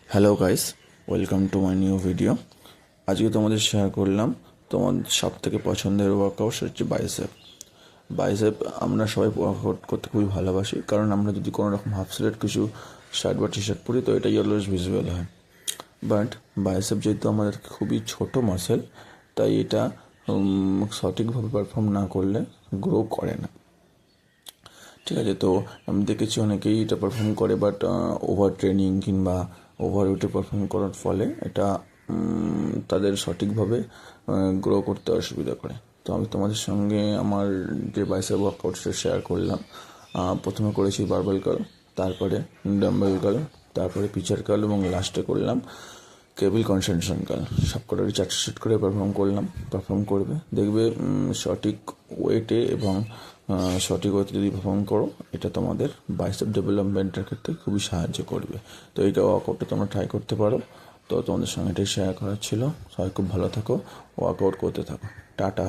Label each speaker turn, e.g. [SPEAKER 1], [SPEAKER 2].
[SPEAKER 1] Hello guys, welcome to my new video. আজকে তোমাদের share করলাম তোমার সব থেকে পছন্দের ওয়ার্কআউট হচ্ছে বাইসেপ। বাইসেপ আমরা সবাই ওয়ার্কআউট করতে খুবই ভালোবাসি, কারণ আমরা যদি কোনো রকম হাফ স্লিভড কিছু শার্ট বা টি শার্ট পরি তো এটাই অলওয়েজ ভিজুয়াল হয়। বাট বাইসেপ যেহেতু আমাদের খুবই ছোট মাসেল, তাই এটা সঠিকভাবে পারফর্ম না করলে গ্রো করে না। ঠিক আছে, তো আমি দেখেছি অনেকেই এটা পারফর্ম করে, বাট ওভার ট্রেনিং কিংবা ওভার ওয়েটে পারফর্ম করার ফলে এটা তাদের সঠিকভাবে গ্রো করতে অসুবিধা করে। তো আমি তোমাদের সঙ্গে আমার যে বাইসেপ ওয়ার্কআউটটা শেয়ার করলাম। প্রথমে করেছি বারবেল কার্ল, তারপরে ডাম্বেল কার্ল, তারপরে পিচার কার্ল এবং লাস্টে করলাম কেবল কনসেন্ট্রেশন কার্ল। সব কটারই 4 সেট করে পারফর্ম করবে, দেখবে সঠিক ওয়েটে এবং সঠিক ওয়েটে যদি পারফর্ম করো, এটা তোমাদের বাইসেপ ডেভেলপমেন্টের ক্ষেত্রে খুবই সাহায্য করবে। তো এইটা ওয়ার্কআউটটা তোমরা ট্রাই করতে পারো। তো তোমাদের সঙ্গে এটাই শেয়ার করার ছিল। সবাই খুব ভালো থাকো, ওয়ার্কআউট করতে থাকো। টাটা।